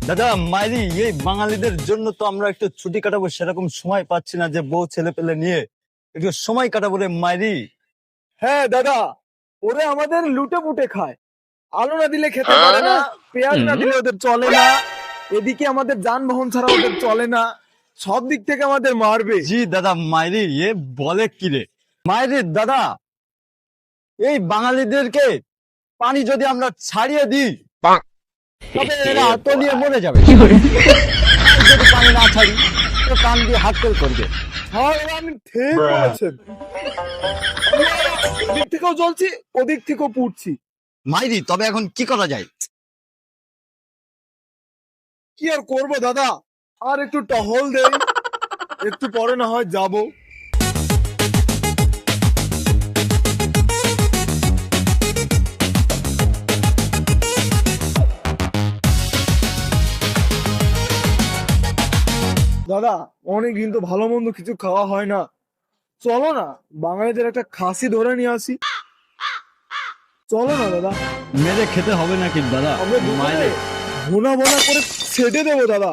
দাদা মাইরি, এই বাঙালিদের জন্য তো আমরা একটু ছুটি কাটাবো, সেরকম সময় পাচ্ছি না যে বউ ছেলে পেলে নিয়ে একটু সময় কাটাবো রে মাইরি। হ্যাঁ দাদা, ওরে আমাদের লুটে পুটে খায়। আলু না দিলে খেতে পারে না, পেঁয়াজ না দিলে ওদের চলে না, এদিকে আমাদের যানবাহন ছাড়া ওদের চলে না, সব দিক থেকে আমাদের মারবে। জি দাদা মাইরি, এ বলে কি রে মাইরি? দাদা এই বাঙালিদেরকে পানি যদি আমরা ছাড়িয়ে দিই তবে এরা আত্মনিয়ে মরে যাবে। আর যদি পানি না ছাড়ি তো কান দিয়ে হাতল করবে। হ্যাঁ আমি ঠিক বলেছেন। ওদিক থেকেও জ্বলছি, ওদিক থেকেও পুড়ছি। মাইরি তবে এখন কি করা যায়? কি আর করবো দাদা, আর একটু টহল দেই, একটু পরে না হয় যাবো। দাদা অনেকদিন তো ভালো মন্দ কিছু খাওয়া হয় না, চলো না বাঙালিদের একটা খাসি ধরে নিয়ে আসি। চলো না দাদা, মেরে খেতে হবে নাকি দাদা? আমরা দুপুরে মাইরে ভুনা ভুনা করে ছেটে দেবো দাদা।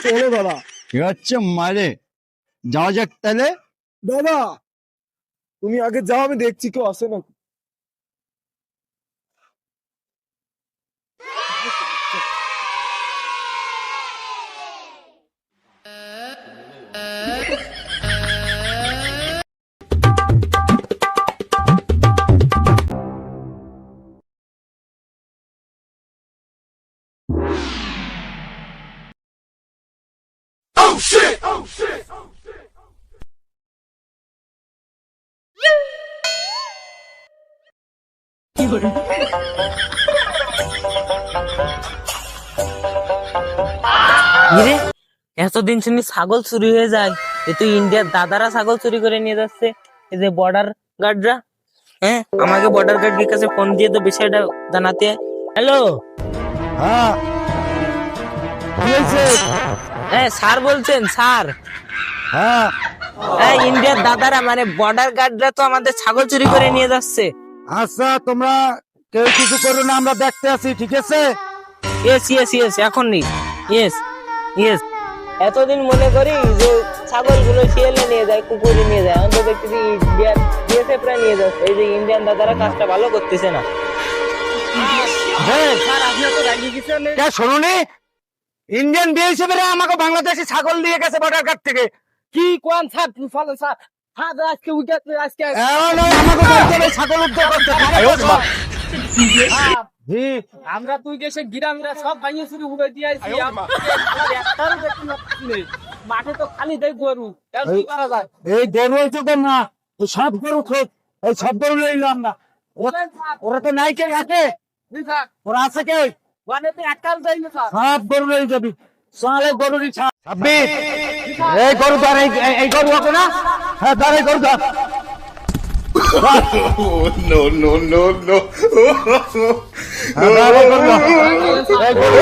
চলো দাদা। ঠিক আছে মাইরে, যাওয়া যাক তাহলে। দাদা তুমি আগে যাও, আমি দেখছি কেউ আসে না। ইরে, এতদিন শুনি ছাগল চুরি হয়ে যায়, এ তো ইন্ডিয়ার দাদারা ছাগল চুরি করে নিয়ে যাচ্ছে। এই যে বর্ডার গার্ডরা, হ্যাঁ আমাকে বর্ডার গার্ডের কাছে ফোন দিয়ে তো বিষয়টা জানাতে। হ্যালো, হ্যাঁ হ্যাঁ স্যার বলছেন স্যার? হ্যাঁ হ্যাঁ ইন্ডিয়ার দাদারা মানে বর্ডার গার্ডরা তো আমাদের ছাগল চুরি করে নিয়ে যাচ্ছে। আচ্ছা, তোমরা কেউ কিছু করো না, আমরা দেখতে আছি, ঠিক আছে? ইয়েস ইয়েস ইয়েস, এখন নি, ইয়েস ইয়েস। এতদিন মনে করি যে ছাগল গুলো শিয়ালে নিয়ে যায়, কুকুরে নিয়ে যায়, অন্তত দেখতেছি ইন্ডিয়ান বিএসএফরা নিয়ে যাচ্ছে। এই যে ইন্ডিয়ান দাদারা কাজটা ভালো করতেছে না। স্যার আপনি তো রাগি গেছেন। শুনুনি, ইন্ডিয়ান বিএসএফ এরা আমাকে বাংলাদেশে ছাগল দিয়ে গেছে বর্ডার গার্ড থেকে। কি কোন স্যার? ফলো স্যার, হ্যাঁ আজকে উইকেট আজকে আমাকে বলতে হবে ছাগল উদ্ধার করতে। জি, আমরা তুই গেছে গ্রামরা সব ভাঙিয়ে চুরি উড়ে দিয়ে আইছি। একটারও দেখতে পাচ্ছি না। মাঠে তো খালি দেখ গরু, এর কি করা যায়? এই গরু হয়েছে তো না, সব গরু খোঁজ, এই সব গরু নিলাম না। ওরা তো নাই কে আছে, জি স্যার, ওরা আছে কে? মানে তো একটাল যাই না স্যার। সব গরু নিয়ে যাবি, সালে গরু নিছা। এই গরু ধর, এই গরু হবে না? হ্যাঁ ধর, এই গরু ধর। no, no, no, no. হ্যাঁ, ধর, এই গরু ধর। এই গরু।